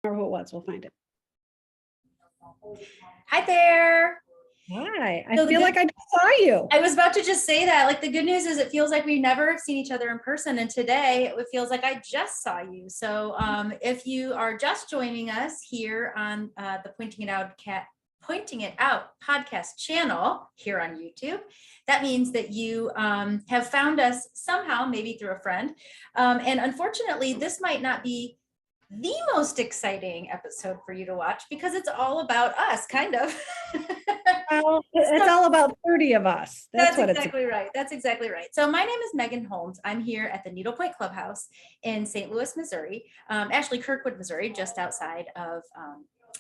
Remember who it was. We'll find it. Hi there. Hi. I feel like I just saw you. I was about to just say that. Like, the good news is it feels like we've never seen each other in person. And today it feels like I just saw you. So if you are just joining us here on the Pointing It Out podcast channel here on YouTube, that means that you have found us somehow, maybe through a friend. And unfortunately, this might not be the most exciting episode for you to watch because it's all about us, kind of. Well, it's all about 30 of us. That's exactly right. That's exactly right. So my name is Megan Holmes. I'm here at the Needlepoint Clubhouse in St. Louis, Missouri, actually Kirkwood, Missouri, just outside of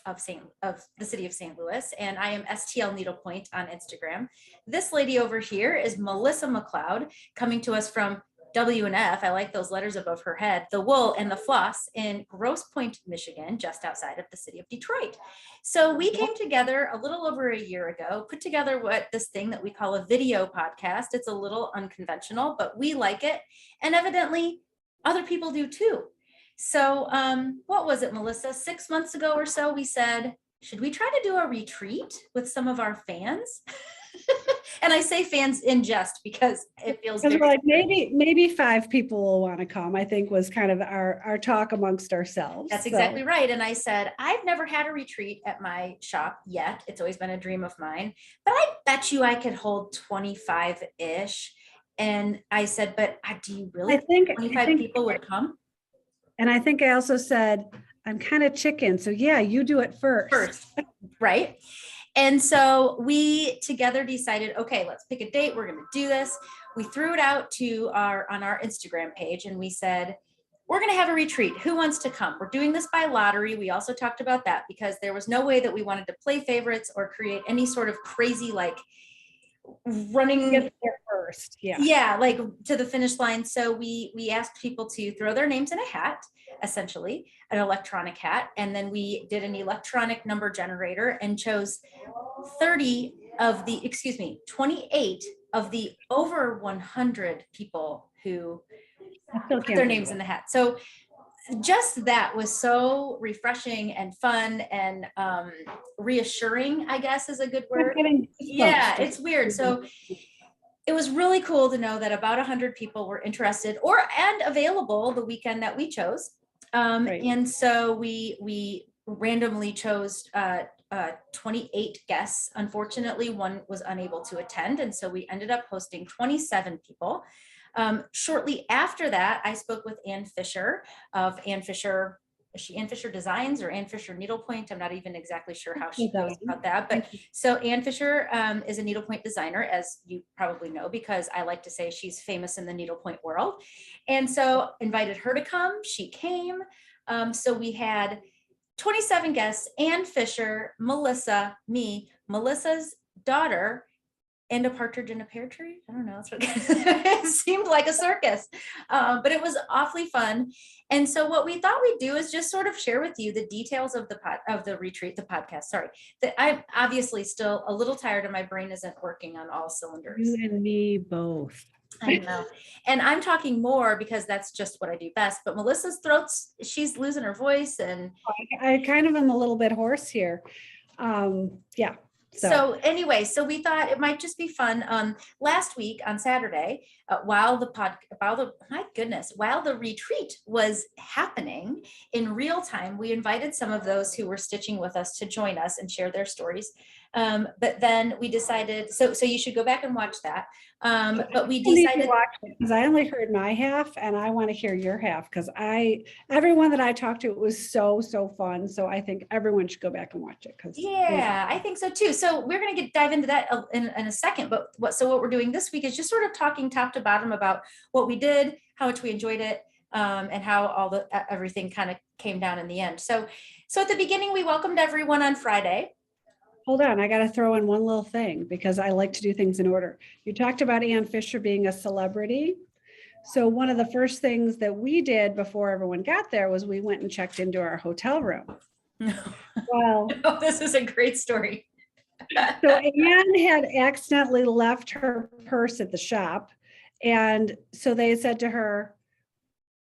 the city of St. Louis. And I am STL Needlepoint on Instagram. This lady over here is Melissa Macleod, coming to us from W&F, I like those letters above her head, the Wool and the Floss in Grosse Pointe, Michigan, just outside of the city of Detroit. So we came together a little over a year ago, put together this thing that we call a video podcast. It's a little unconventional, but we like it. And evidently other people do too. So what was it, Melissa? 6 months ago or so, we said, should we try to do a retreat with some of our fans? And I say fans in jest because it feels very like maybe 5 people will want to come, I think was kind of our talk amongst ourselves. That's exactly right. And I said, I've never had a retreat at my shop yet. It's always been a dream of mine, but I bet you I could hold 25-ish. And I said, but do you really think 25 people would come? And I think I also said, I'm kind of chicken. So yeah, you do it first. Right? And so we together decided, okay, let's pick a date. We're going to do this. We threw it out on our Instagram page and we said, we're going to have a retreat. Who wants to come? We're doing this by lottery. We also talked about that because there was no way that we wanted to play favorites or create any sort of crazy, like running there first. Yeah, like to the finish line. So we asked people to throw their names in a hat, essentially an electronic hat, and then we did an electronic number generator and chose 28 of the over 100 people who put their names in the hat. So just that was so refreshing and fun and reassuring, I guess is a good word. Yeah, it's weird. So it was really cool to know that about 100 people were interested and available the weekend that we chose. Right. And so we randomly chose 28 guests. Unfortunately, one was unable to attend. And so we ended up hosting 27 people. Shortly after that, I spoke with Ann Fisher of Ann Fisher. Is she Ann Fisher Designs or Ann Fisher Needlepoint? I'm not even exactly sure how she goes about that. But so Ann Fisher is a needlepoint designer, as you probably know, because I like to say she's famous in the needlepoint world. And so invited her to come. She came. So we had 27 guests, Ann Fisher, Melissa, me, Melissa's daughter, and a partridge in a pear tree. I don't know. That's what it seemed like a circus, but it was awfully fun. And so what we thought we'd do is just sort of share with you the details of the retreat, the podcast. Sorry, that I'm obviously still a little tired and my brain isn't working on all cylinders. You and me both. I know. And I'm talking more because that's just what I do best. But Melissa's she's losing her voice. And I kind of am a little bit hoarse here. Yeah. So anyway, so we thought it might just be fun. Last week on Saturday, while the retreat was happening in real time, we invited some of those who were stitching with us to join us and share their stories. But then we decided, so you should go back and watch that. But we decided, because I only heard my half and I want to hear your half, because everyone that I talked to, it was so fun. So I think everyone should go back and watch it. Yeah, I think so too. So we're going to dive into that in a second. But what we're doing this week is just sort of talking top to bottom about what we did, how much we enjoyed it, and how everything kind of came down in the end. So at the beginning, we welcomed everyone on Friday. Hold on, I got to throw in one little thing because I like to do things in order. You talked about Ann Fisher being a celebrity. So one of the first things that we did before everyone got there was we went and checked into our hotel room. Well, this is a great story. So Ann had accidentally left her purse at the shop. And so they said to her,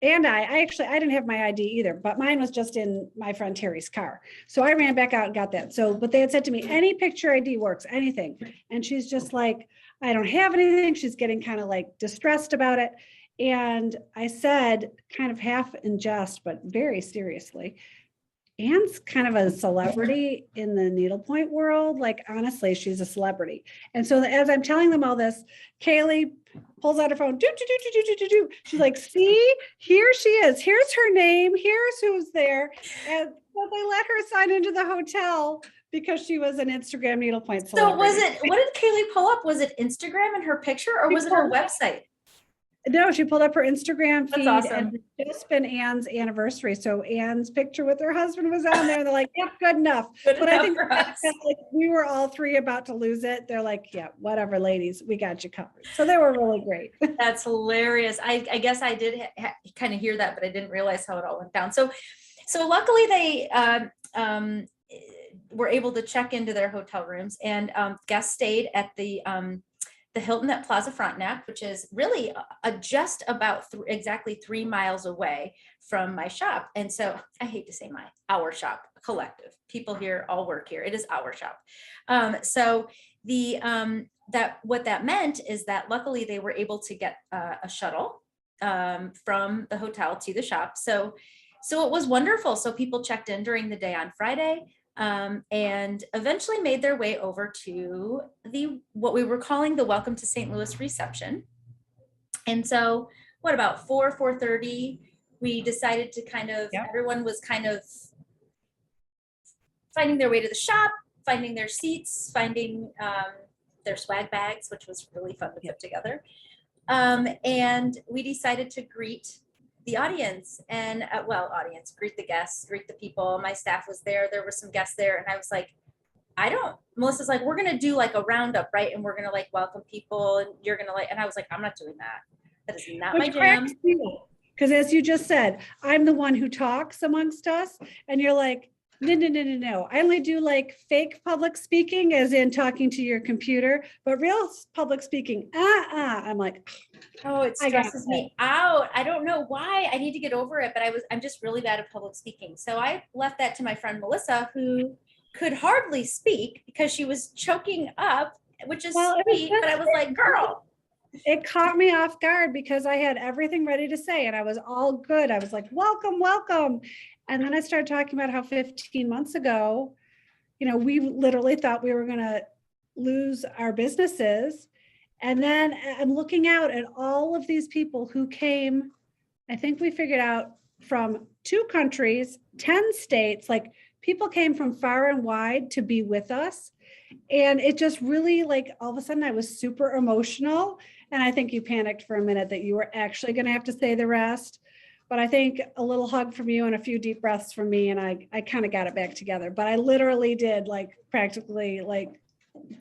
And I didn't have my ID either, but mine was just in my friend Terry's car. So I ran back out and got that. So, but they had said to me, any picture ID works, anything. And she's just like, I don't have anything. She's getting kind of like distressed about it. And I said, kind of half in jest, but very seriously, Anne's kind of a celebrity in the needlepoint world. Like, honestly, she's a celebrity. And so as I'm telling them all this, Kaylee pulls out her phone. She's like, see, here she is. Here's her name. Here's who's there. And so they let her sign into the hotel because she was an Instagram needlepoint celebrity. So what did Kaylee pull up? Was it Instagram and her picture, or was it her website? No, she pulled up her Instagram feed. That's awesome. And it's just been Anne's anniversary. So Anne's picture with her husband was on there. They're like, yep, good enough. Good but enough I think for us. like, we were all three about to lose it. They're like, yeah, whatever, ladies, we got you covered. So they were really great. That's hilarious. I guess I did kind of hear that, but I didn't realize how it all went down. So luckily they were able to check into their hotel rooms, and guests stayed at the Hilton at Plaza Frontenac, which is really just about exactly 3 miles away from my shop. And so I hate to say our shop, collective. People here all work here. It is our shop. So what that meant is that luckily they were able to get a shuttle from the hotel to the shop. So it was wonderful. So people checked in during the day on Friday. And eventually made their way over to what we were calling the Welcome to St. Louis reception. And so about 4:30, we decided to everyone was kind of finding their way to the shop, finding their seats, finding their swag bags, which was really fun to put together. And we decided to greet the audience and greet the guests, greet the people. My staff was there. There were some guests there. And I was like, Melissa's like, we're going to do like a roundup, right? And we're going to like welcome people, and you're going to and I was like, I'm not doing that. That is not my jam. Because as you just said, I'm the one who talks amongst us. And you're like, no. I only do like fake public speaking, as in talking to your computer, but real public speaking, I'm like, oh, it stresses me out. I don't know why. I need to get over it, but I'm just really bad at public speaking. So I left that to my friend Melissa, who could hardly speak because she was choking up, which is sweet, but I was like, girl. It caught me off guard because I had everything ready to say and I was all good. I was like, welcome. And then I started talking about how 15 months ago, we literally thought we were going to lose our businesses. And then I'm looking out at all of these people who came, I think we figured out, from 2 countries, 10 states, like people came from far and wide to be with us. And it just really, like, all of a sudden I was super emotional. And I think you panicked for a minute that you were actually going to have to say the rest. But I think a little hug from you and a few deep breaths from me, and I kind of got it back together. But I literally did practically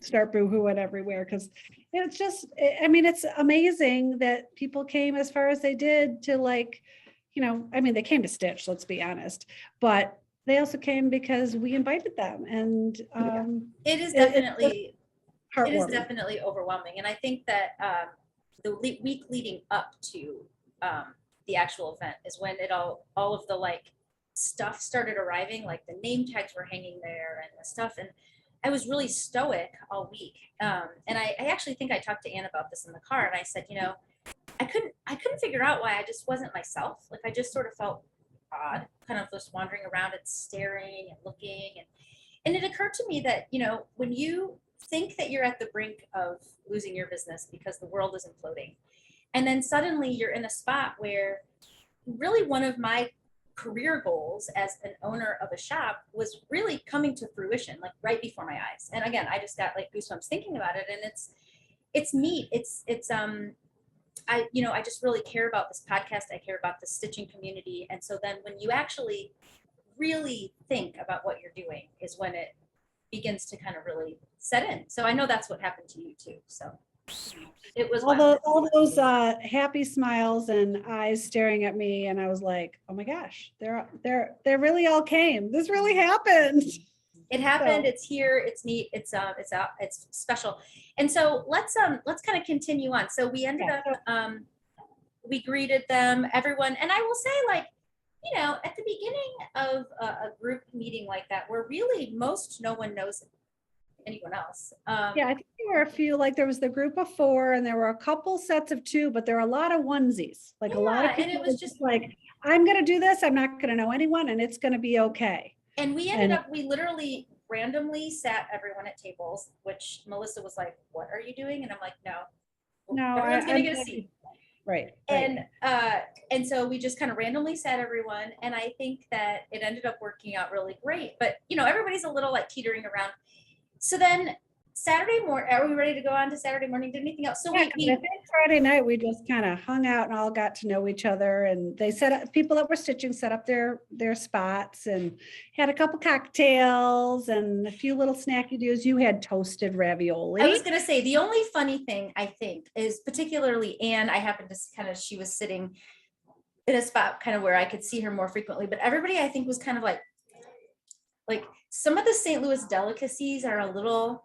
start boohooing everywhere, because it's just, it's amazing that people came as far as they did to they came to Stitch, let's be honest, but they also came because we invited them. And it is definitely overwhelming. And I think that the week leading up to the actual event is when all of the stuff started arriving, like the name tags were hanging there and the stuff. And I was really stoic all week. And I actually think I talked to Anne about this in the car, and I said, I couldn't figure out why I just wasn't myself. Like, I just sort of felt odd, kind of just wandering around and staring and looking. And it occurred to me that, when you think that you're at the brink of losing your business because the world is imploding, and then suddenly you're in a spot where really one of my career goals as an owner of a shop was really coming to fruition, like right before my eyes. And again, I just got goosebumps thinking about it. And it's neat. I just really care about this podcast. I care about the stitching community. And so then when you actually really think about what you're doing is when it begins to kind of really set in. So I know that's what happened to you too. So it was all those happy smiles and eyes staring at me, and I was like, oh my gosh, they really all came. This really happened. It happened. So. It's here. It's neat. It's out. It's special. And so let's kind of continue on. So we ended up we greeted them, everyone. And I will say, like, you know, at the beginning of a group meeting like that, where really no one knows anyone else. Yeah, I think there were a few, like there was the group of 4 and there were a couple sets of 2, but there were a lot of onesies, like a lot of Yeah, and people it was were just, like, I'm going to do this. I'm not going to know anyone and it's going to be okay. and we literally randomly sat everyone at tables, which Melissa was like, what are you doing? And I'm like, no, everyone's gonna get a seat. Right. And so we just kind of randomly sat everyone, and I think that it ended up working out really great. But you know, everybody's a little like teetering around. So then Saturday morning, are we ready to go on to Saturday morning? Did anything else? So I think Friday night we just kind of hung out and all got to know each other, and they set up, people that were stitching set up their spots and had a couple cocktails and a few little snacky do's. You had toasted ravioli. I was gonna say, the only funny thing I think is, particularly Anne, I happened to kind of, she was sitting in a spot kind of where I could see her more frequently, but everybody I think was kind of like some of the St. Louis delicacies are a little,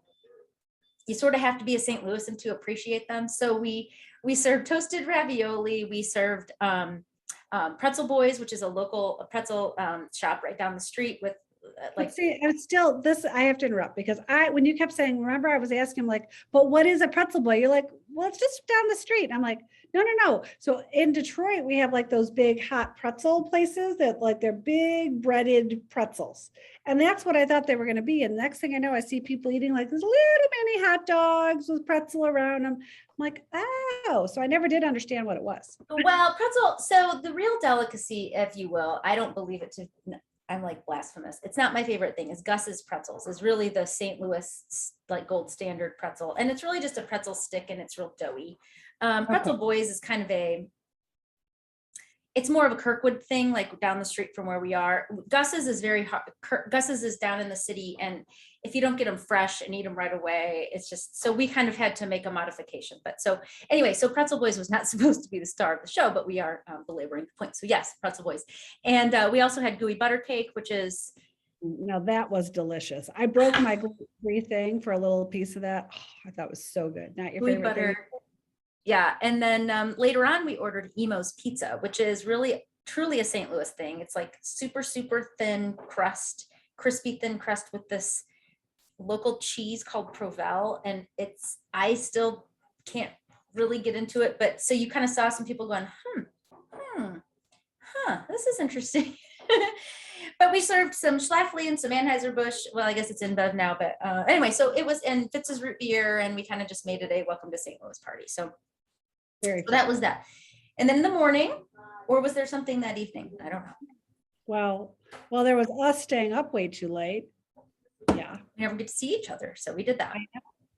you sort of have to be a St. Louisan to appreciate them. So we served toasted ravioli. We served Pretzel Boys, which is a local pretzel shop right down the street with like. But see, I'm still this. I have to interrupt because when you kept saying, remember, I was asking him like, but what is a pretzel boy? You're like, well, it's just down the street. I'm like, no. So in Detroit, we have like those big hot pretzel places that like they're big breaded pretzels. And that's what I thought they were going to be. And next thing I know, I see people eating like these little mini hot dogs with pretzel around them. I'm like, oh, so I never did understand what it was. Well, pretzel. So the real delicacy, if you will, I don't believe it to, I'm like blasphemous. It's not my favorite thing, is Gus's pretzels, is really the St. Louis like gold standard pretzel. And it's really just a pretzel stick and it's real doughy. Pretzel Boys is kind of it's more of a Kirkwood thing, like down the street from where we are. Gus's is very hard. Gus's is down in the city. And if you don't get them fresh and eat them right away, it's just, so we kind of had to make a modification. But so anyway, so Pretzel Boys was not supposed to be the star of the show, but we are belaboring the point. So yes, Pretzel Boys. And we also had gooey butter cake, which is. Now that was delicious. I broke my gluten-free thing for a little piece of that. Oh, I thought it was so good. Not your gooey favorite butter. thing. Yeah. And then later on, we ordered Emo's Pizza, which is really truly a St. Louis thing. It's like super, super thin crust, crispy thin crust with this local cheese called Provel. And I still can't really get into it, but so you kind of saw some people going, this is interesting. But we served some Schlafly and some Anheuser-Busch. Well, I guess it's InBev now, but anyway, so it was in Fitz's root beer, and we kind of just made it a welcome to St. Louis party. So that was that. And then in the morning, or was there something that evening? I don't know. Well, there was us staying up way too late. Yeah. We never get to see each other. So we did that.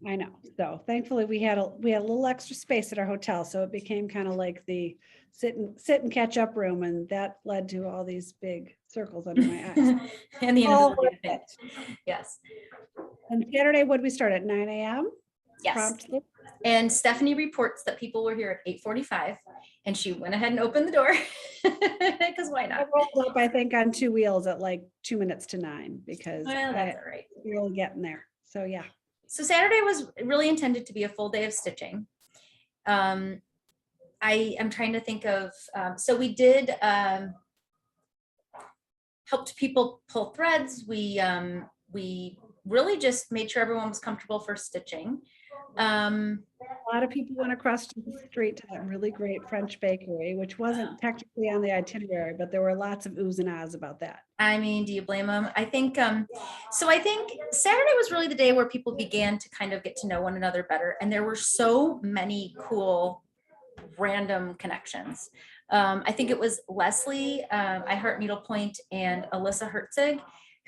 I know. So thankfully we had a little extra space at our hotel. So it became kind of like the sit and catch up room. And that led to all these big circles under my eyes. And the invisibility thing. Yes. And Saturday, would we start at 9 a.m.? Yes. Promptly? And Stephanie reports that people were here at 8:45, and she went ahead and opened the door because why not? I rolled up, I think, on 2 wheels at like 2 minutes to 9 because that's all right. We're really getting there. So yeah. So Saturday was really intended to be a full day of stitching. I am trying to think of, so we did helped people pull threads. We really just made sure everyone was comfortable for stitching. A lot of people went across the street to that really great French bakery, which wasn't technically on the itinerary, but there were lots of oohs and ahs about that. I mean, do you blame them? I think, so I think Saturday was really the day where people began to kind of get to know one another better. And there were so many cool random connections. I think it was Leslie, I Heart Needlepoint, and Alyssa Hertzig,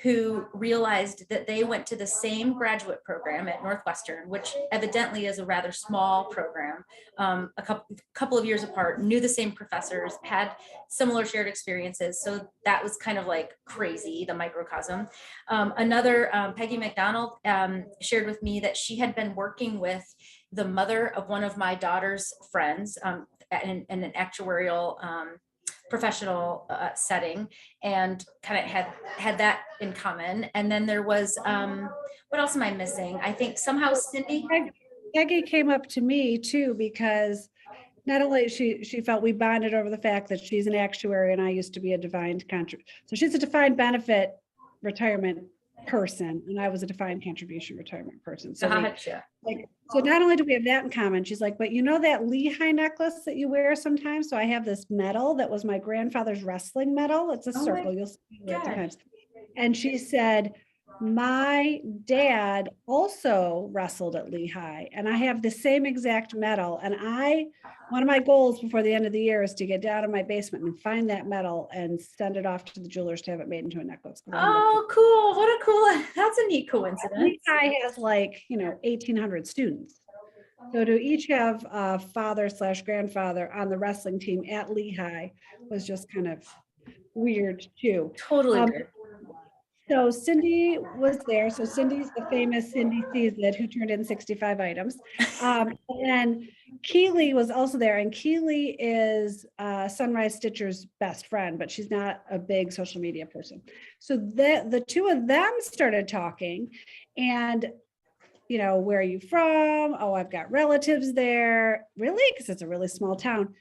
who realized that they went to the same graduate program at Northwestern, which evidently is a rather small program, a couple of years apart, knew the same professors, had similar shared experiences. So that was kind of like crazy, the microcosm. Another, Peggy McDonald, shared with me that she had been working with the mother of one of my daughter's friends in an actuarial professional setting, and kind of had that in common. And then there was, what else am I missing? I think somehow Cindy. Peggy came up to me too, because not only she felt we bonded over the fact that she's an actuary and I used to be a defined contribution. So she's a defined benefit retirement person and I was a defined contribution retirement person. So Gotcha. so not only do we have that in common, she's like, but you know that Lehigh necklace that you wear sometimes? So I have this medal that was my grandfather's wrestling medal. It's a circle. You'll see it sometimes. And she said, my dad also wrestled at Lehigh and I have the same exact medal. And one of my goals before the end of the year is to get down in my basement and find that medal and send it off to the jewelers to have it made into a necklace. Oh, cool. What a cool, that's a neat coincidence. Lehigh has 1,800 students. So to each have a father/grandfather on the wrestling team at Lehigh was just kind of weird too. Totally weird. So Cindy was there. So Cindy's the famous Cindy Sees It, who turned in 65 items. And Keely was also there. And Keely is Sunrise Stitcher's best friend, but she's not a big social media person. So the two of them started talking and, where are you from? Oh, I've got relatives there. Really? Because it's a really small town.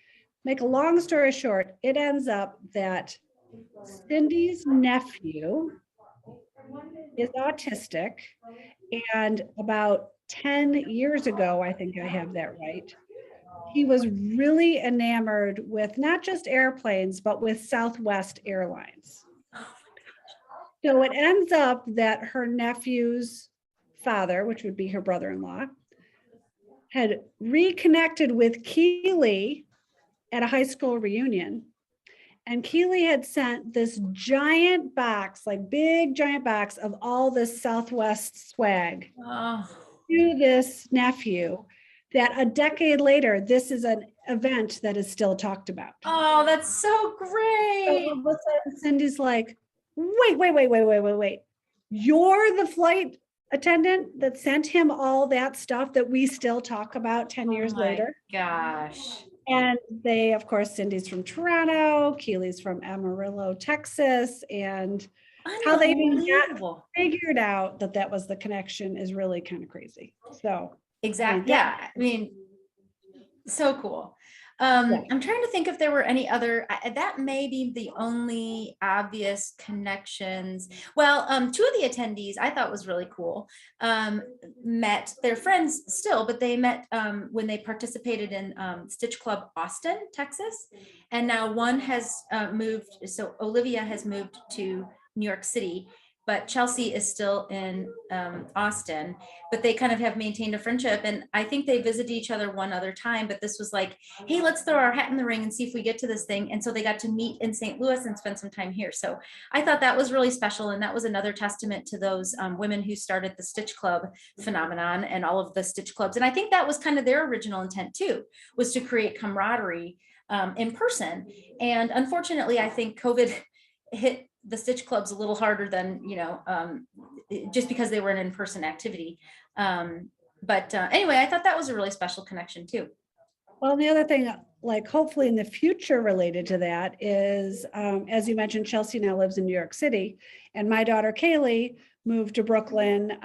Make a long story short, it ends up that Cindy's nephew is autistic, and about 10 years ago, I think I have that right, he was really enamored with not just airplanes, but with Southwest Airlines. So it ends up that her nephew's father, which would be her brother-in-law, had reconnected with Keely at a high school reunion. And Keely had sent this giant box, big giant box of all this Southwest swag to this nephew that a decade later, this is an event that is still talked about. Oh, that's so great. So all of a sudden, Cindy's like, wait. You're the flight attendant that sent him all that stuff that we still talk about 10 years later. Gosh. And they, of course, Cindy's from Toronto, Keely's from Amarillo, Texas, and how they even got figured out that was the connection is really kind of crazy. So exactly, yeah. I mean, so cool. I'm trying to think if there were any other, that may be the only obvious connections. Well, two of the attendees I thought was really cool. Met, they're friends still, but they met when they participated in Stitch Club Austin, Texas. And now one has moved, so Olivia has moved to New York City, but Chelsea is still in Austin, but they kind of have maintained a friendship. And I think they visited each other one other time, but this was like, hey, let's throw our hat in the ring and see if we get to this thing. And so they got to meet in St. Louis and spend some time here. So I thought that was really special. And that was another testament to those women who started the Stitch Club phenomenon and all of the Stitch Clubs. And I think that was kind of their original intent too, was to create camaraderie in person. And unfortunately, I think COVID hit the Stitch Clubs a little harder than, just because they were an in-person activity. But anyway, I thought that was a really special connection too. Well, the other thing, hopefully in the future related to that is, as you mentioned, Chelsea now lives in New York City, and my daughter Kaylee moved to Brooklyn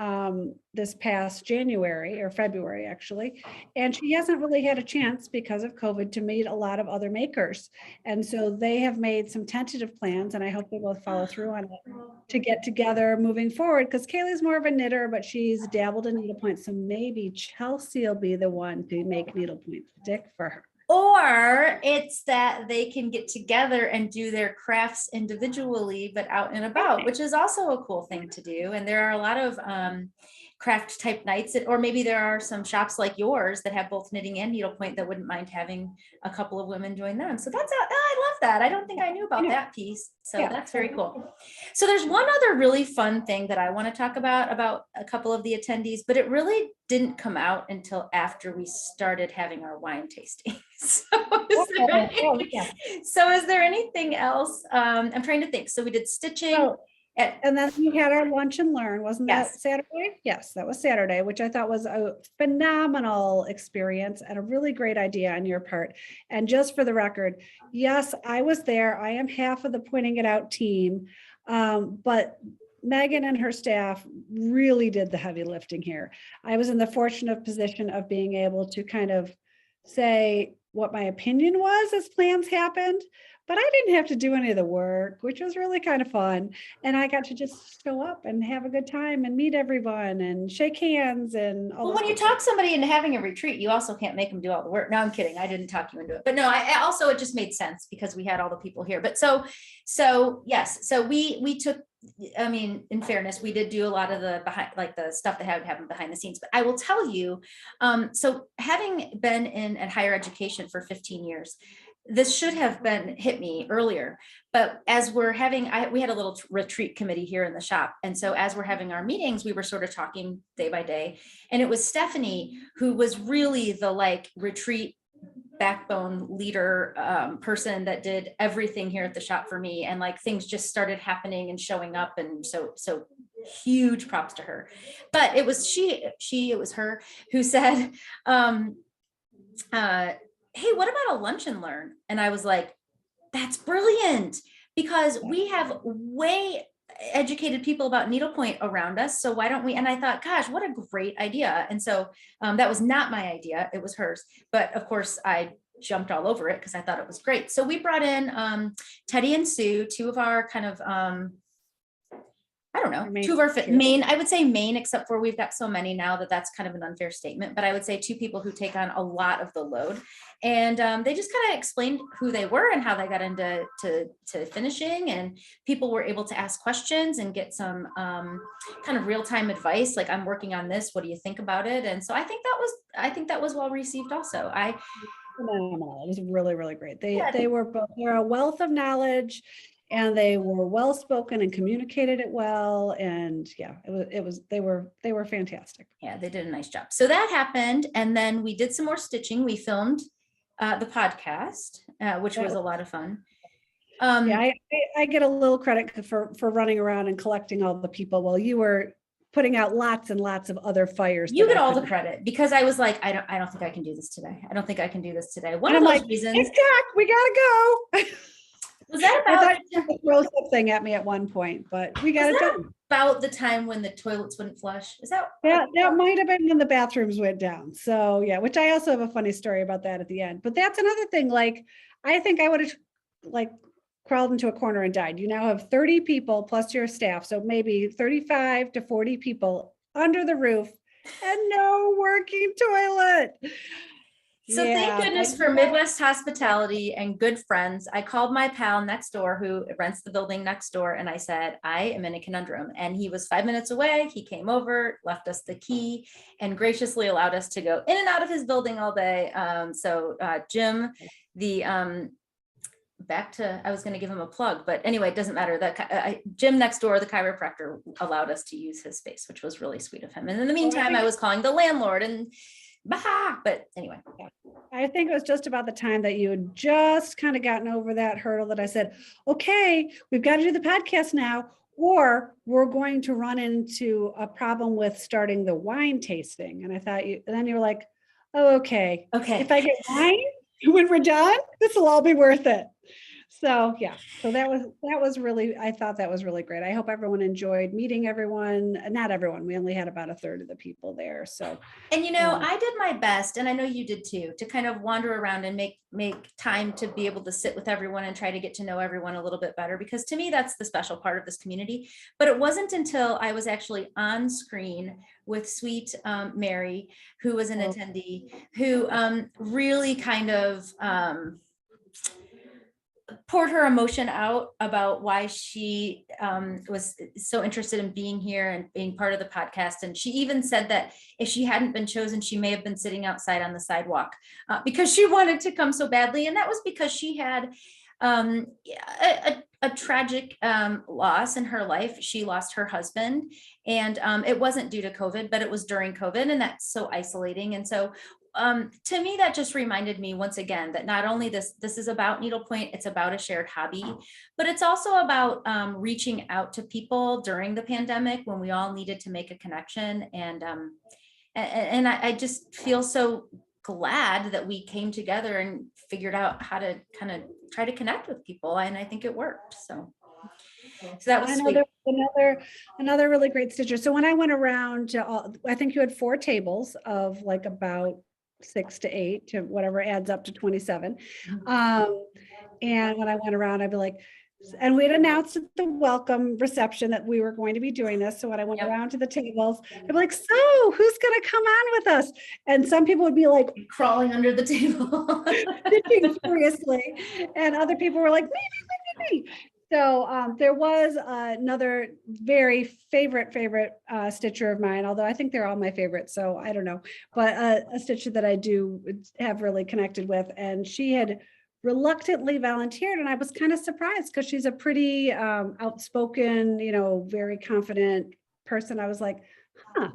this past January or February, actually. And she hasn't really had a chance because of COVID to meet a lot of other makers. And so they have made some tentative plans, and I hope they will follow through on it to get together moving forward, because Kaylee's more of a knitter, but she's dabbled in needlepoint. So maybe Chelsea will be the one to make needlepoint stick for her. Or it's that they can get together and do their crafts individually, but out and about, which is also a cool thing to do. And there are a lot of craft type nights, or maybe there are some shops like yours that have both knitting and needlepoint that wouldn't mind having a couple of women join them. So that's, I love that. I don't think I knew about that piece. So that's very cool. So there's one other really fun thing that I want to talk about a couple of the attendees, but it really didn't come out until after we started having our wine tasting. So is there anything else? I'm trying to think. So we did stitching. And then we had our lunch and learn, wasn't that Saturday? Yes, that was Saturday, which I thought was a phenomenal experience and a really great idea on your part. And just for the record, yes, I was there. I am half of the Pointing It Out team, but Megan and her staff really did the heavy lifting here. I was in the fortunate position of being able to kind of say, what my opinion was as plans happened, but I didn't have to do any of the work, which was really kind of fun. And I got to just show up and have a good time and meet everyone and shake hands and all Well, those when you good things. talk somebody into having a retreat, you also can't make them do all the work. No, I'm kidding. I didn't talk you into it, but no, I also, it just made sense because we had all the people here. But so yes, so we took, I mean, in fairness, we did do a lot of the behind, like the stuff that had happened behind the scenes, but I will tell you, so having been at higher education for 15 years, this should have been hit me earlier, but as we're having, we had a little retreat committee here in the shop. And so as we're having our meetings, we were sort of talking day by day. And it was Stephanie who was really the like retreat backbone leader person that did everything here at the shop for me. And like things just started happening and showing up. And so huge props to her. But it was it was her who said, hey, what about a lunch and learn? And I was like, that's brilliant, because we have way educated people about needlepoint around us. So why don't we? And I thought, gosh, what a great idea. And so that was not my idea. It was hers. But of course, I jumped all over it because I thought it was great. So we brought in Teddy and Sue, two of our kind of, I don't know, two of our main, I would say main, except for we've got so many now that that's kind of an unfair statement, but I would say two people who take on a lot of the load. And they just kind of explained who they were and how they got into to finishing, and people were able to ask questions and get some kind of real-time advice. Like, I'm working on this, what do you think about it? And so I think that was well received also. Phenomenal. It was really, really great. They were both, they're a wealth of knowledge, and they were well spoken and communicated it well. And yeah, they were fantastic. Yeah, they did a nice job. So that happened. And then we did some more stitching. We filmed the podcast, which was a lot of fun. Yeah, I get a little credit for running around and collecting all the people while you were putting out lots and lots of other fires. You get all the credit, because I was like, I don't think I can do this today. I don't think I can do this today. One of those reasons. It's Jack, we gotta go. Was that about? I thought you could throw something at me at one point, but we got it done. About the time when the toilets wouldn't flush? Is that? Yeah, that might have been when the bathrooms went down. So yeah, which I also have a funny story about that at the end. But that's another thing. Like, I think I would have like crawled into a corner and died. You now have 30 people plus your staff, so maybe 35 to 40 people under the roof and no working toilet. So thank goodness for Midwest hospitality and good friends. I called my pal next door who rents the building next door, and I said, I am in a conundrum. And he was 5 minutes away. He came over, left us the key, and graciously allowed us to go in and out of his building all day. So Jim, back to, I was going to give him a plug, but anyway, it doesn't matter. That Jim next door, the chiropractor, allowed us to use his space, which was really sweet of him. And in the meantime, I was calling the landlord and but anyway, I think it was just about the time that you had just kind of gotten over that hurdle that I said, okay, we've got to do the podcast now, or we're going to run into a problem with starting the wine tasting. And I thought and then you were like, oh, okay. If I get wine when we're done, this will all be worth it. So yeah, so that was really, I thought that was really great. I hope everyone enjoyed meeting everyone. Not everyone, we only had about a third of the people there. So, and I did my best, and I know you did too, to kind of wander around and make time to be able to sit with everyone and try to get to know everyone a little bit better, because to me, that's the special part of this community. But it wasn't until I was actually on screen with sweet Mary, who was an attendee, who really kind of poured her emotion out about why she was so interested in being here and being part of the podcast. And she even said that if she hadn't been chosen, she may have been sitting outside on the sidewalk because she wanted to come so badly. And that was because she had a tragic loss in her life. She lost her husband, and it wasn't due to COVID, but it was during COVID, and that's so isolating. And so to me, that just reminded me once again that not only this is about needlepoint, it's about a shared hobby, but it's also about reaching out to people during the pandemic when we all needed to make a connection. And I just feel so glad that we came together and figured out how to kind of try to connect with people, and I think it worked. So that was sweet. Another really great stitcher. So when I went around, I think you had 4 tables of like about 6 to 8 to whatever adds up to 27. Mhm. And when I went around, I'd be like, and we'd announced at the welcome reception that we were going to be doing this. So when I went Yep. around to the tables, I'd be like, so who's going to come on with us? And some people would be like, Crawling under the table. stitching furiously. And other people were like, me. So there was another very favorite stitcher of mine, although I think they're all my favorites. So I don't know, but a stitcher that I do have really connected with, and she had reluctantly volunteered, and I was kind of surprised because she's a pretty outspoken, very confident person. I was like, huh.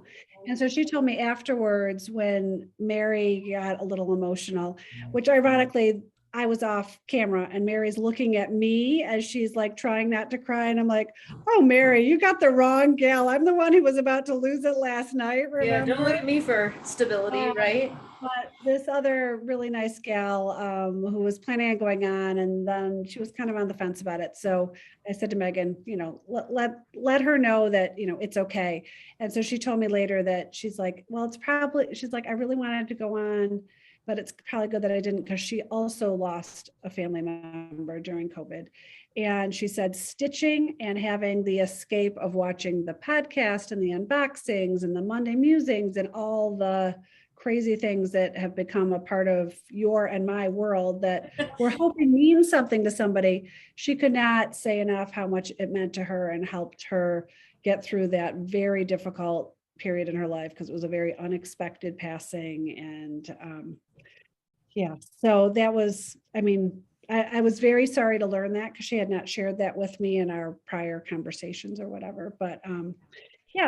And so she told me afterwards when Mary got a little emotional, which ironically, I was off camera and Mary's looking at me as she's like trying not to cry. And I'm like, oh, Mary, you got the wrong gal. I'm the one who was about to lose it last night. Remember? Yeah, don't look at me for stability, right? But this other really nice gal who was planning on going on, and then she was kind of on the fence about it. So I said to Megan, let her know that, it's okay. And so she told me later that she's like, well, she's like, I really wanted to go on, but it's probably good that I didn't, because she also lost a family member during COVID. And she said stitching and having the escape of watching the podcast and the unboxings and the Monday musings and all the crazy things that have become a part of your and my world that we're hoping means something to somebody. She could not say enough how much it meant to her and helped her get through that very difficult period in her life, because it was a very unexpected passing. And so that was, I was very sorry to learn that, because she had not shared that with me in our prior conversations or whatever. But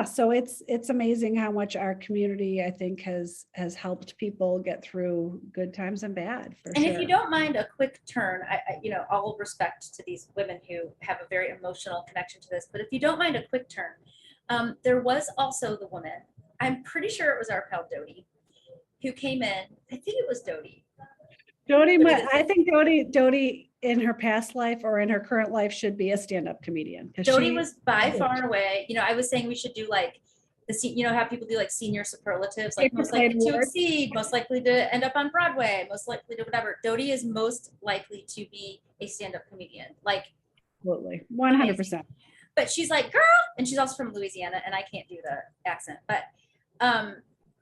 so it's amazing how much our community, I think, has helped people get through good times and bad, for And sure. if you don't mind a quick turn, all respect to these women who have a very emotional connection to this, but if you don't mind a quick turn, there was also the woman, I'm pretty sure it was our pal Dodie, who came in, I think it was Dodie. I think Dodie in her past life or in her current life should be a stand-up comedian. Dodie was by far and away, I was saying we should do like how people do like senior superlatives, like most likely to exceed, most likely to end up on Broadway, most likely to whatever. Dodie is most likely to be a stand-up comedian, like absolutely 100%. But she's like, girl, and she's also from Louisiana, and I can't do the accent, but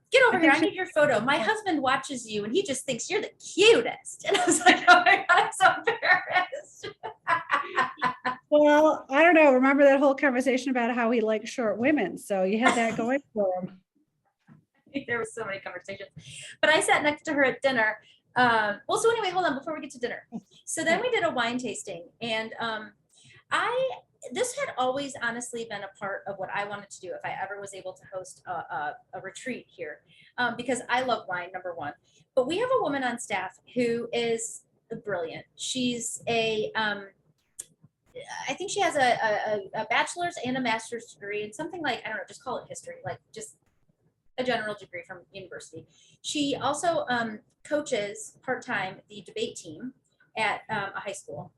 get over here. I need your photo. My husband watches you and he just thinks you're the cutest. And I was like, oh my God, I'm so embarrassed. Well, I don't know. Remember that whole conversation about how he likes short women. So you had that going for him. There was so many conversations, but I sat next to her at dinner. So anyway, hold on before we get to dinner. So then we did a wine tasting, and this had always honestly been a part of what I wanted to do if I ever was able to host a retreat here, because I love wine, number one. But we have a woman on staff who is brilliant. She's I think she has a bachelor's and a master's degree in something like, I don't know, just call it history, like just a general degree from university. She also coaches part-time the debate team at a high school.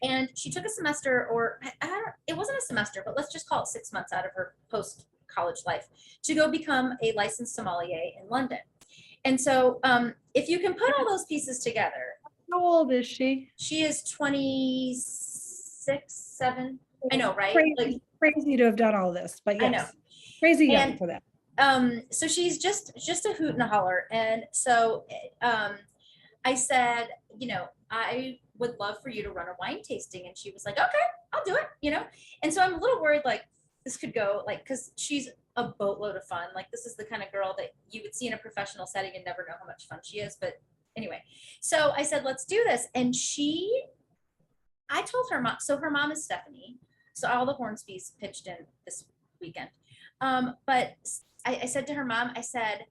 And she took a semester, or it wasn't a semester, but let's just call it 6 months out of her post-college life to go become a licensed sommelier in London. And so if you can put all those pieces together. How old is she? She is 26, 7. I know, right? Crazy to have done all this, but yes. I know. Crazy young for that. So she's just a hoot and a holler. And so I said, I would love for you to run a wine tasting. And she was like, okay, I'll do it, And so I'm a little worried, like this could go because she's a boatload of fun. Like this is the kind of girl that you would see in a professional setting and never know how much fun she is. But anyway, so I said, let's do this. And I told her mom, so her mom is Stephanie. So all the Hornsbys pitched in this weekend. But I said to her mom, I said,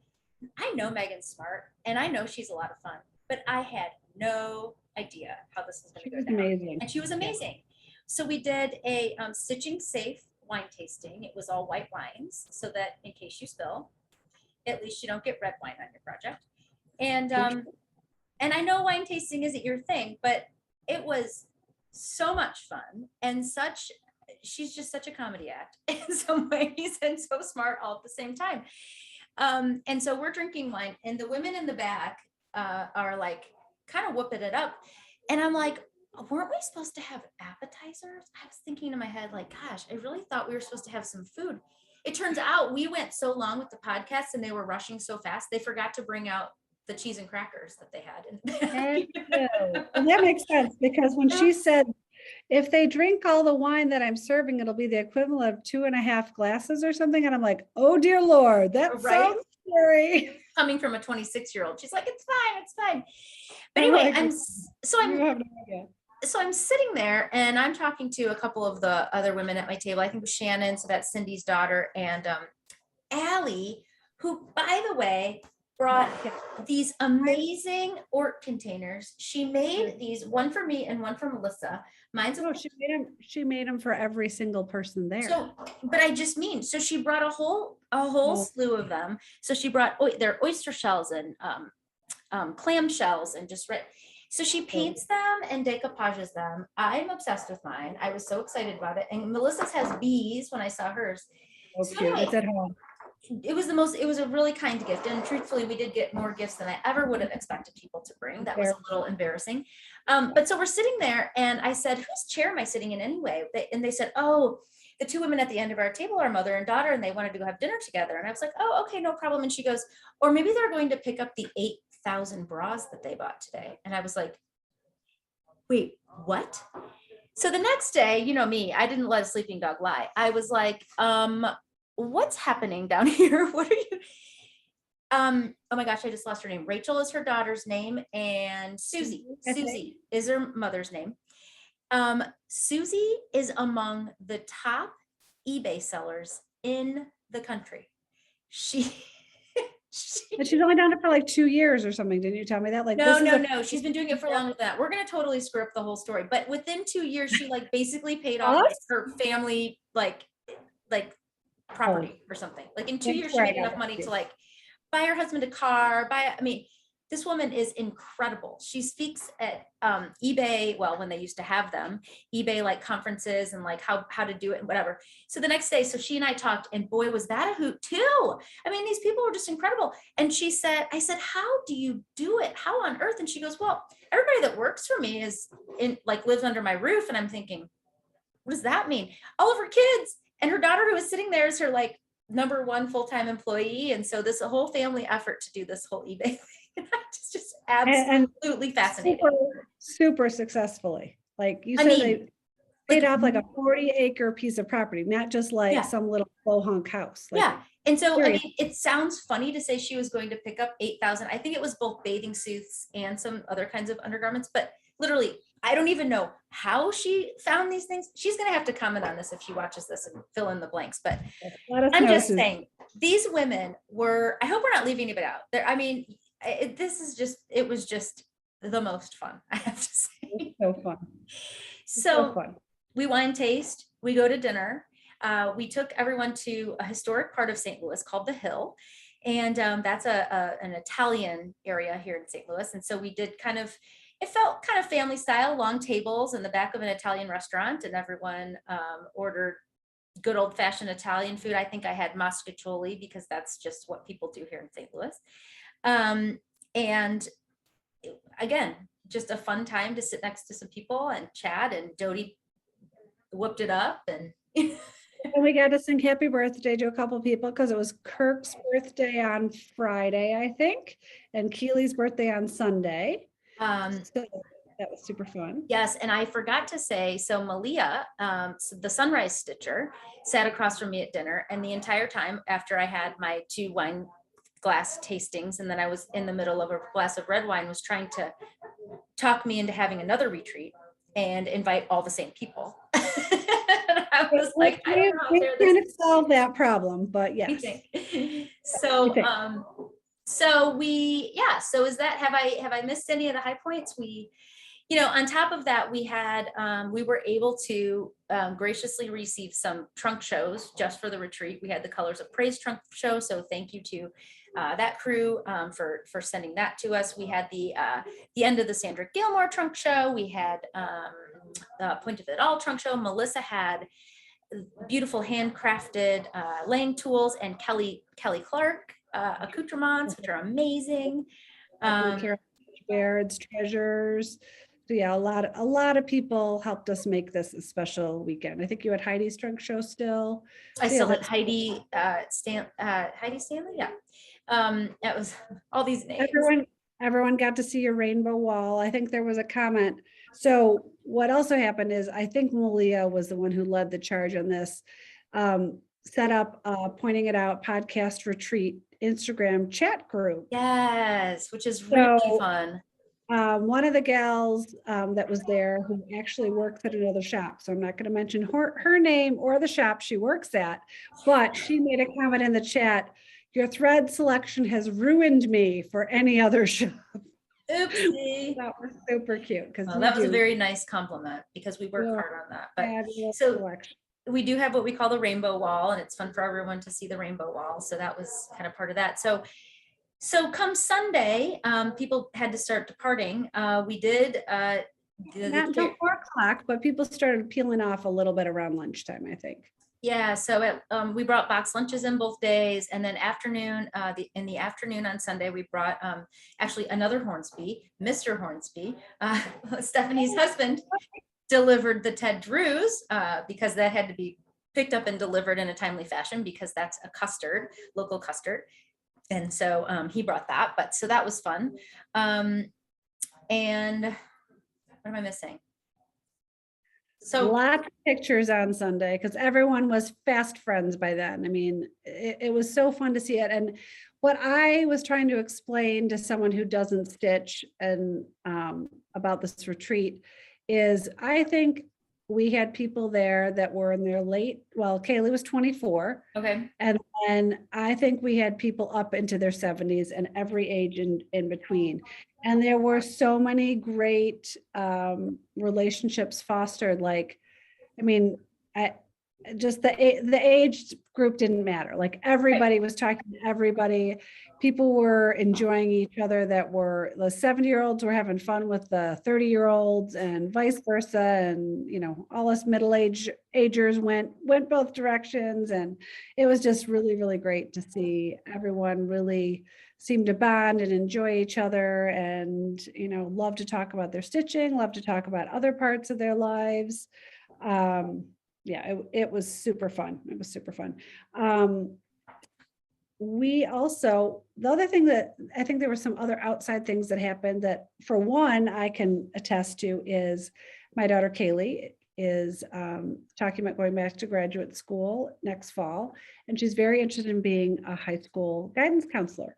I know Megan's smart and I know she's a lot of fun, but I had no idea how this was going to go down. Amazing. And she was amazing. Yeah. So we did a stitching safe wine tasting. It was all white wines so that in case you spill, at least you don't get red wine on your project. And I know wine tasting isn't your thing, but it was so much fun and she's just such a comedy act in some ways and so smart all at the same time. And so we're drinking wine, and the women in the back are like kind of whooping it up. And I'm like, weren't we supposed to have appetizers? I was thinking in my head, like, gosh, I really thought we were supposed to have some food. It turns out we went so long with the podcast and they were rushing so fast, they forgot to bring out the cheese and crackers that they had. And that makes sense, because when she said, if they drink all the wine that I'm serving, it'll be the equivalent of 2.5 glasses or something. And I'm like, oh dear Lord, that Right? sounds scary. Coming from a 26-year-old, she's like, it's fine, it's fine. But anyway, I'm sitting there and I'm talking to a couple of the other women at my table. I think it was Shannon, so that's Cindy's daughter, and Allie, who, by the way, brought these amazing Ort containers. She made these, one for me and one for Melissa. Mine's she made them for every single person there. So, but I just mean, so she brought a whole slew of them. So she brought their oyster shells and clam shells and just so she paints them and decoupages them. I'm obsessed with mine. I was so excited about it. And Melissa's has bees when I saw hers. So anyway, it's at home. It was a really kind gift. And truthfully, we did get more gifts than I ever would have expected people to bring. That was a little embarrassing. But so we're sitting there and I said, whose chair am I sitting in anyway? And they said, oh, the two women at the end of our table are mother and daughter, and they wanted to go have dinner together. And I was like, oh, okay, no problem. And she goes, or maybe they're going to pick up the 8,000 bras that they bought today. And I was like, wait, what? So the next day, you know me, I didn't let a sleeping dog lie. I was like, what's happening down here? What are you? Oh my gosh, I just lost her name. Rachel is her daughter's name, and Susie is her mother's name. Susie is among the top eBay sellers in the country. But she's only done it for like 2 years or something. Didn't you tell me that? Like, no. She's been doing it for longer than that. We're going to totally screw up the whole story. But within 2 years, she like basically paid off her family, like property or something. Like in 2 years, she made enough money to like buy her husband a car, this woman is incredible. She speaks at eBay, well, when they used to have them, eBay like conferences and like how to do it and whatever. So the next day, so she and I talked, and boy, was that a hoot too. I mean, these people were just incredible. And I said, how do you do it? How on earth? And she goes, well, everybody that works for me lives under my roof. And I'm thinking, what does that mean? All of her kids and her daughter who was sitting there is her like number one full-time employee. And so this whole family effort to do this whole eBay thing. It's just absolutely fascinating. Super successfully. Like you said, they paid off like a 40-acre piece of property, not just like some little hunk house. Like, and so, I mean, it sounds funny to say she was going to pick up 8,000. I think it was both bathing suits and some other kinds of undergarments, but literally, I don't even know how she found these things. She's going to have to comment on this if she watches this and fill in the blanks. But I'm just saying, these women I hope we're not leaving anybody out there. I mean, it was just the most fun, I have to say. So fun. So fun. We wine taste, we go to dinner. We took everyone to a historic part of St. Louis called The Hill. And that's an Italian area here in St. Louis. And so we did it felt kind of family style, long tables in the back of an Italian restaurant, and everyone ordered good old fashioned Italian food. I think I had mascaccioli because that's just what people do here in St. Louis. And again, just a fun time to sit next to some people and chat, and Dodie whooped it up. And we got to sing happy birthday to a couple of people because it was Kirk's birthday on Friday, I think, and Keely's birthday on Sunday. So that was super fun. Yes. And I forgot to say, so Malia, the Sunrise Stitcher, sat across from me at dinner, and the entire time after I had my 2 wine glass tastings, and then I was in the middle of a glass of red wine, was trying to talk me into having another retreat and invite all the same people. I was like, I don't know we kind of solved that problem, but yes. So is that, have I missed any of the high points? On top of that, we were able to graciously receive some trunk shows just for the retreat. We had the Colors of Praise trunk show. So thank you to that crew for sending that to us. We had the end of the Sandra Gilmore trunk show. We had Point of It All trunk show. Melissa had beautiful handcrafted laying tools, and Kelly Clark accoutrements, which are amazing. Baird's treasures. So yeah, a lot of people helped us make this a special weekend. I think you had Heidi's trunk show still. I So still yeah, had Heidi Heidi Stanley. Yeah. That was all these names. Everyone got to see your rainbow wall. I think there was a comment. So what also happened is I think Malia was the one who led the charge on this. Set up Pointing It Out podcast retreat Instagram chat group. Yes, which is really fun. One of the gals that was there who actually works at another shop, so I'm not going to mention her name or the shop she works at, but she made a comment in the chat, your thread selection has ruined me for any other shop. Oopsie. That was super cute. Because that was a very nice compliment because we worked hard on that. But so selection. We do have what we call the rainbow wall, and it's fun for everyone to see the rainbow wall. So that was kind of part of that. So come Sunday, people had to start departing. We did not until 4:00, but people started peeling off a little bit around lunchtime, I think. Yeah, so we brought box lunches in both days, and then in the afternoon on Sunday, we brought actually another Hornsby, Mr. Hornsby, Stephanie's husband, delivered the Ted Drews because that had to be picked up and delivered in a timely fashion because that's a custard, local custard. And so he brought that, but so that was fun. And what am I missing? So lots of pictures on Sunday because everyone was fast friends by then. I mean, it was so fun to see it. And what I was trying to explain to someone who doesn't stitch and about this retreat is I think we had people there that were in their Kaylee was 24. Okay. And then I think we had people up into their 70s and every age in between. And there were so many great relationships fostered. Like, I mean, just the age group didn't matter. Like everybody was talking to everybody. People were enjoying each other. That were the 70-year-olds were having fun with the 30-year-olds and vice versa. And, all us agers went both directions. And it was just really, really great to see everyone really seem to bond and enjoy each other and, love to talk about their stitching, love to talk about other parts of their lives. Yeah, it was super fun. It was super fun. We also, the other thing that I think there were some other outside things that happened that for one, I can attest to is my daughter Kaylee is talking about going back to graduate school next fall. And she's very interested in being a high school guidance counselor.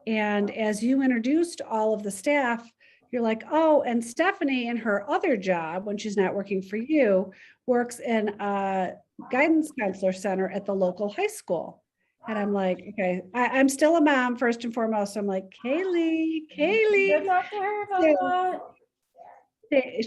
And as you introduced all of the staff, you're like, oh, and Stephanie in her other job, when she's not working for you, works in a guidance counselor center at the local high school. And I'm like, okay, I'm still a mom first and foremost. So I'm like, Kaylee. Good luck to her about that.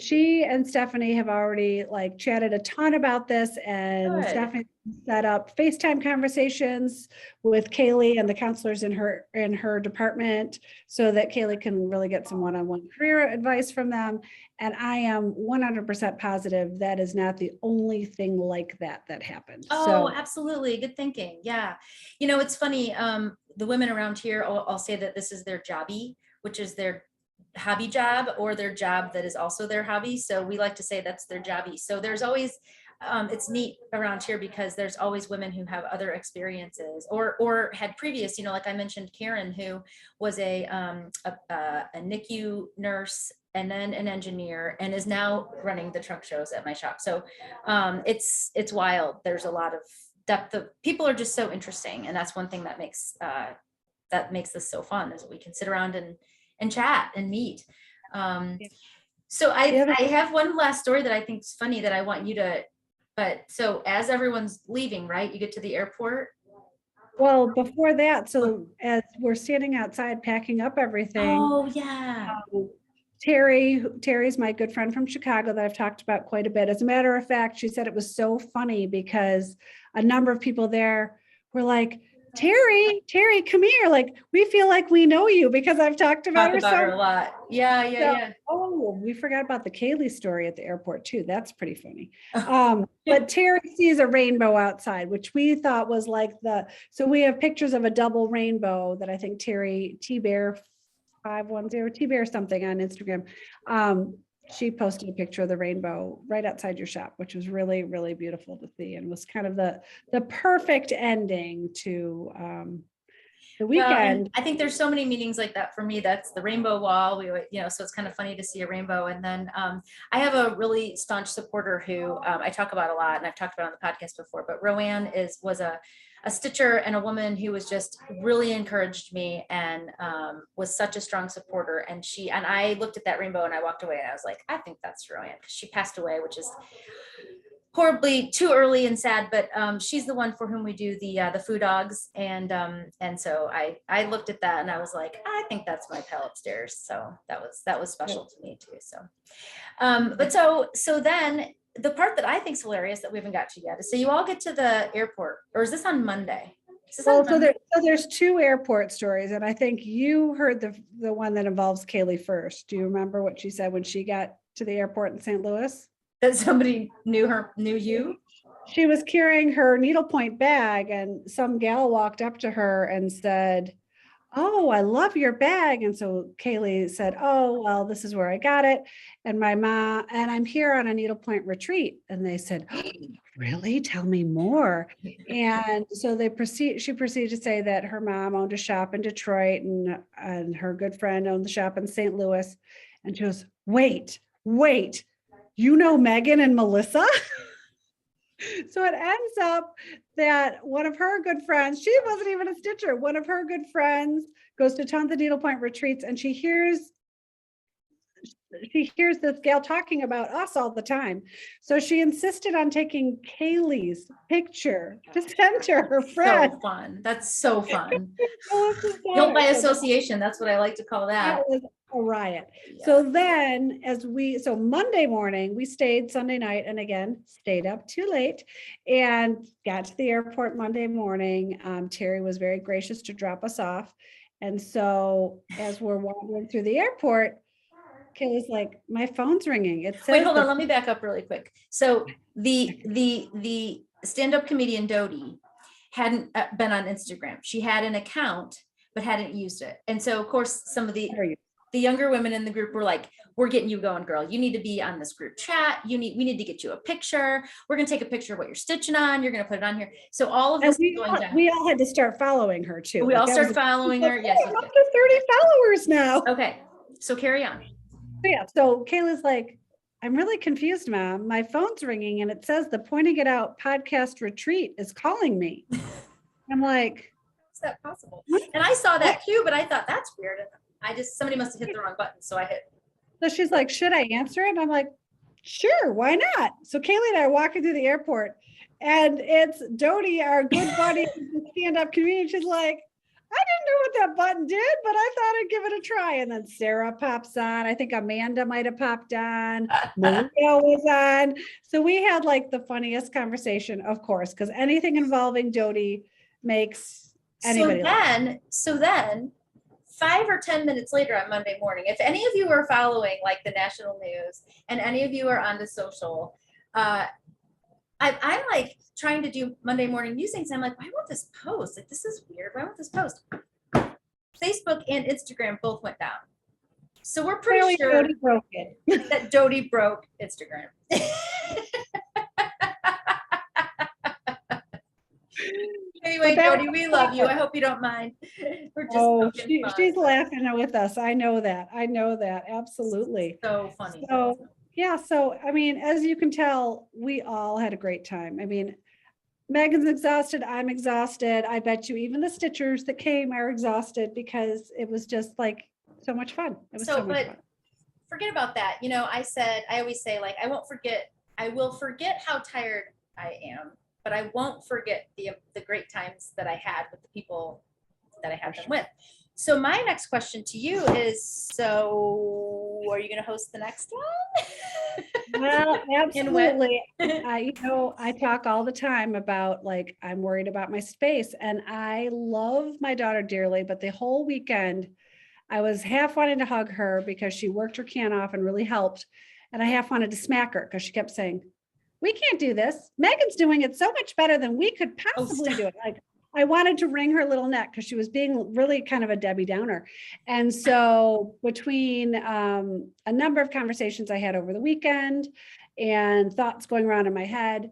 She and Stephanie have already chatted a ton about this, and Good. Stephanie set up FaceTime conversations with Kaylee and the counselors in her department so that Kaylee can really get some one-on-one career advice from them. And I am 100% positive that is not the only thing like that happened. Oh, absolutely. Good thinking. Yeah. It's funny. The women around here, I'll say that this is their jobby, which is their hobby job or their job that is also their hobby. So we like to say that's their jobby. So there's always, it's neat around here because there's always women who have other experiences or had previous, like I mentioned, Karen, who was a NICU nurse and then an engineer and is now running the trunk shows at my shop. So it's wild. There's a lot of depth of people are just so interesting. And that's one thing that makes this so fun is we can sit around and chat and meet. So I have one last story that I think is funny that I want you to, so as everyone's leaving, right, you get to the airport. Well, before that, so as we're standing outside packing up everything. Oh yeah. Terry's my good friend from Chicago that I've talked about quite a bit. As a matter of fact, she said it was so funny because a number of people there were like, Terry, come here. Like, we feel like we know you because I've talked about her a lot. Yeah. Oh, we forgot about the Kaylee story at the airport too. That's pretty funny. But Terry sees a rainbow outside, which we thought was like so we have pictures of a double rainbow that I think Terry T-Bear 510 T-Bear something on Instagram. She posted a picture of the rainbow right outside your shop, which was really, really beautiful to see, and was kind of the perfect ending to the weekend. Well, I think there's so many meanings like that for me. That's the rainbow wall. So it's kind of funny to see a rainbow. And then I have a really staunch supporter who I talk about a lot, and I've talked about on the podcast before, but Roanne was a stitcher and a woman who was just really encouraged me and was such a strong supporter. And I looked at that rainbow and I walked away and I was like, I think that's Roanne, because she passed away, which is horribly too early and sad, but she's the one for whom we do the food dogs, and so I looked at that and I was like, I think that's my pal upstairs. So that was special to me too. So but so then the part that I think is hilarious that we haven't got to yet is, so you all get to the airport, or is this on Monday? So there's two airport stories, and I think you heard the one that involves Kaylee first. Do you remember what she said when she got to the airport in St. Louis? That somebody knew you? She was carrying her needlepoint bag, and some gal walked up to her and said, "Oh, I love your bag." And so Kaylee said, "Oh, well, this is where I got it. And my mom, and I'm here on a needlepoint retreat." And they said, "Oh, really? Tell me more." And so she proceeded to say that her mom owned a shop in Detroit, and her good friend owned the shop in St. Louis. And she goes, wait, you know Megan and Melissa? So it ends up that one of her good friends, she wasn't even a stitcher, one of her good friends goes to tons of needlepoint retreats, and she hears this gal talking about us all the time. So she insisted on taking Kaylee's picture to send to her friend. So fun. That's so fun. Guilt by association. That's what I like to call that. That was a riot. Yeah. So then so Monday morning, we stayed Sunday night, and again, stayed up too late and got to the airport Monday morning. Terry was very gracious to drop us off. And so as we're wandering through the airport, Kaylee's like, my phone's ringing. It says, wait, hold on. Let me back up really quick. So the stand-up comedian Dodie hadn't been on Instagram. She had an account, but hadn't used it. And so of course, some of the younger women in the group were like, we're getting you going, girl. You need to be on this group chat. We need to get you a picture. We're going to take a picture of what you're stitching on. You're going to put it on here. So all of this is going down. We all had to start following her too. We all started following her. Yes. I'm up to 30 followers now. Okay. So carry on. Yeah. So Kayla's like, I'm really confused, Mom. My phone's ringing and it says the Pointing It Out podcast retreat is calling me. I'm like, is that possible? And I saw that too, but I thought that's weird. And somebody must have hit the wrong button. So I hit. So she's like, should I answer it? And I'm like, sure, why not? So Kaylee and I are walking through the airport, and it's Dodie, our good buddy, stand-up comedian. She's like, I didn't know what that button did, but I thought I'd give it a try. And then Sarah pops on. I think Amanda might have popped on. Maria was on. So we had like the funniest conversation, of course, because anything involving Dodie makes anybody laugh. So then 5 or 10 minutes later on Monday morning, if any of you are following like the national news and any of you are on the social, I'm like trying to do Monday morning news things. I'm like, why won't this post? Like, this is weird. Why won't this post? Facebook and Instagram both went down. So we're pretty sure Dodie broke it. that Dodie broke Instagram. Anyway, Dodie, we love you. I hope you don't mind. We're just she's laughing with us. I know that. Absolutely. So funny. So I mean, as you can tell, we all had a great time. I mean, Megan's exhausted. I'm exhausted. I bet you even the stitchers that came are exhausted because it was just like so much fun. It was so much fun. Forget about that. You know, I always say like, I will forget how tired I am, but I won't forget the great times that I had with the people that I had them with. So my next question to you is, so are you going to host the next one? Well, And wet. absolutely. I talk all the time about like, I'm worried about my space and I love my daughter dearly, but the whole weekend I was half wanting to hug her because she worked her can off and really helped. And I half wanted to smack her because she kept saying, we can't do this. Megan's doing it so much better than we could possibly do it. Like I wanted to wring her little neck because she was being really kind of a Debbie Downer. And so between a number of conversations I had over the weekend and thoughts going around in my head,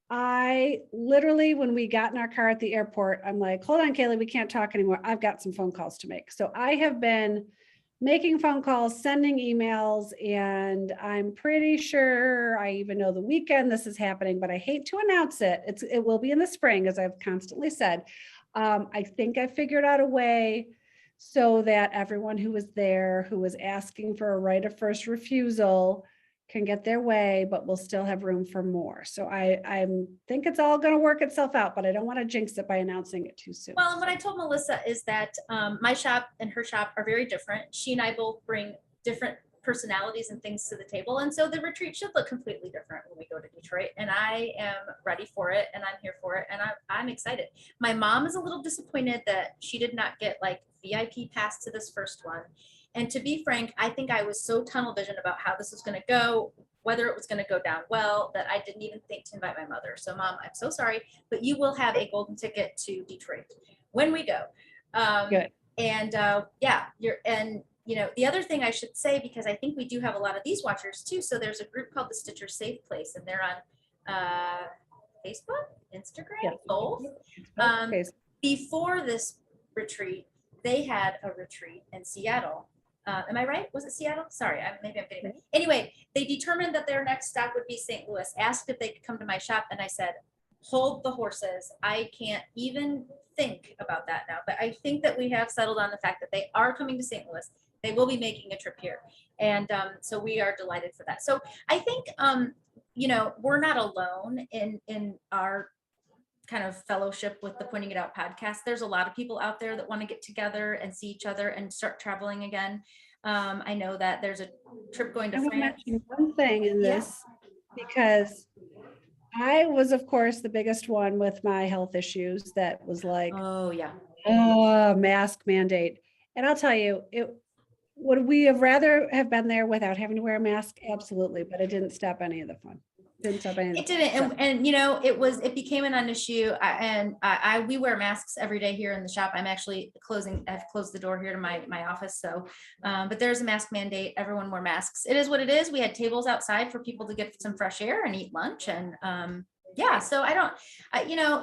I literally, when we got in our car at the airport, I'm like, hold on, Kaylee, we can't talk anymore. I've got some phone calls to make. So I have been making phone calls, sending emails, and I'm pretty sure I even know the weekend this is happening, but I hate to announce it. It will be in the spring, as I've constantly said. I think I figured out a way so that everyone who was there, who was asking for a right of first refusal, can get their way, but we'll still have room for more. So I think it's all going to work itself out, but I don't want to jinx it by announcing it too soon. Well, and what I told Melissa is that my shop and her shop are very different. She and I both bring different personalities and things to the table. And so the retreat should look completely different when we go to Detroit. And I am ready for it and I'm here for it. And I'm excited. My mom is a little disappointed that she did not get like VIP pass to this first one. And to be frank, I think I was so tunnel vision about how this was going to go, whether it was going to go down well, that I didn't even think to invite my mother. So Mom, I'm so sorry, but you will have a golden ticket to Detroit when we go. Good. And yeah, the other thing I should say, because I think we do have a lot of these watchers too. So there's a group called the Stitcher Safe Place, and they're on Facebook, Instagram, Yeah. both. Before this retreat, they had a retreat in Seattle. Am I right? Was it Seattle? Sorry, maybe I'm getting it. Anyway, they determined that their next stop would be St. Louis, asked if they could come to my shop, and I said, hold the horses. I can't even think about that now, but I think that we have settled on the fact that they are coming to St. Louis. They will be making a trip here. And so we are delighted for that. So I think, we're not alone in our kind of fellowship with the Pointing It Out podcast. There's a lot of people out there that want to get together and see each other and start traveling again. I know that there's a trip going to France. Mention one thing in this, because I was, of course, the biggest one with my health issues that was like, oh yeah, mask mandate. And I'll tell you, would we have rather have been there without having to wear a mask? Absolutely. But it didn't stop any of the fun. It didn't. And it became a non-issue. We wear masks every day here in the shop. I've closed the door here to my office. So, but there's a mask mandate. Everyone wore masks. It is what it is. We had tables outside for people to get some fresh air and eat lunch. And yeah, so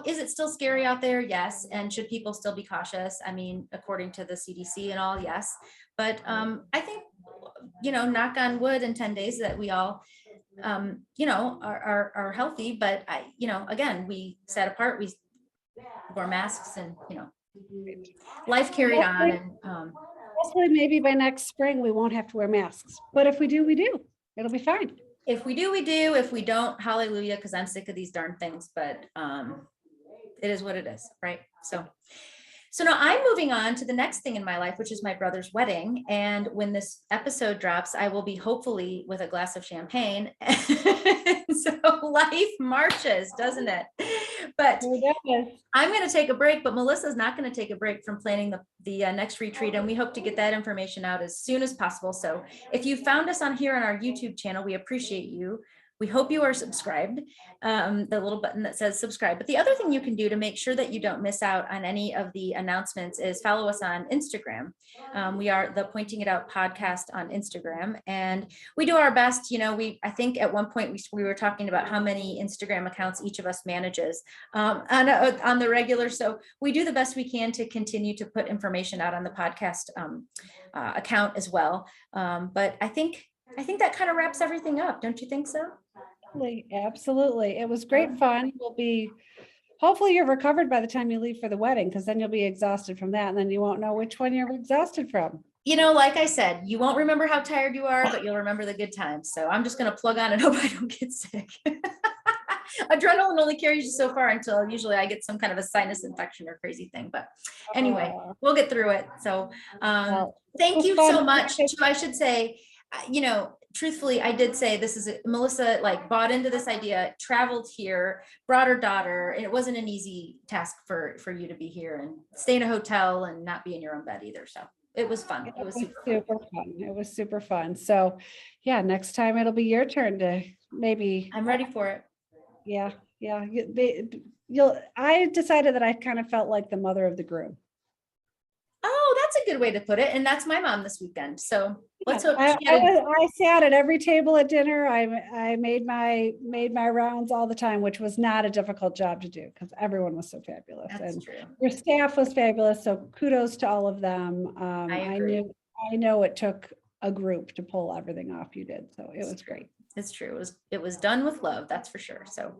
is it still scary out there? Yes. And should people still be cautious? I mean, according to the CDC and all, yes. But I think, knock on wood, in 10 days that we all are healthy, but again, we sat apart, we wore masks, and life carried on. And hopefully maybe by next spring we won't have to wear masks, but if we do, we do. It'll be fine. If we do, we do. If we don't, hallelujah, because I'm sick of these darn things. But it is what it is, right? So now I'm moving on to the next thing in my life, which is my brother's wedding. And when this episode drops, I will be hopefully with a glass of champagne. So life marches, doesn't it? But I'm going to take a break, but Melissa's not going to take a break from planning the next retreat. And we hope to get that information out as soon as possible. So if you found us on here on our YouTube channel, we appreciate you. We hope you are subscribed, the little button that says subscribe. But the other thing you can do to make sure that you don't miss out on any of the announcements is follow us on Instagram. We are the Pointing It Out podcast on Instagram, and we do our best. I think at one point we were talking about how many Instagram accounts each of us manages on the regular. So we do the best we can to continue to put information out on the podcast account as well. But I think that kind of wraps everything up. Don't you think so? Absolutely. It was great fun. Hopefully you're recovered by the time you leave for the wedding, because then you'll be exhausted from that. And then you won't know which one you're exhausted from. Like I said, you won't remember how tired you are, but you'll remember the good times. So I'm just going to plug on and hope I don't get sick. Adrenaline only carries you so far until usually I get some kind of a sinus infection or crazy thing. But anyway, we'll get through it. So thank you so much. I should say, you know, truthfully, I did say this is Melissa like bought into this idea, traveled here, brought her daughter, and it wasn't an easy task for you to be here and stay in a hotel and not be in your own bed either. So it was fun. It was super fun. It was super fun. So yeah, next time it'll be your turn to maybe. I'm ready for it. Yeah. Yeah. I decided that I kind of felt like the mother of the groom. Oh, that's a good way to put it. And that's my mom this weekend. So let's hope I she had a sat at every table at dinner. I made my rounds all the time, which was not a difficult job to do because everyone was so fabulous. That's and true. your staff was fabulous. So kudos to all of them. I agree. I know it took a group to pull everything off. You did. So it was great. It's true. It was done with love. That's for sure. So,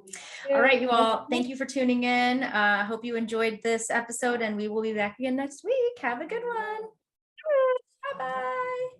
all right, you all, thank you for tuning in. Hope you enjoyed this episode and we will be back again next week. Have a good one. Bye-bye.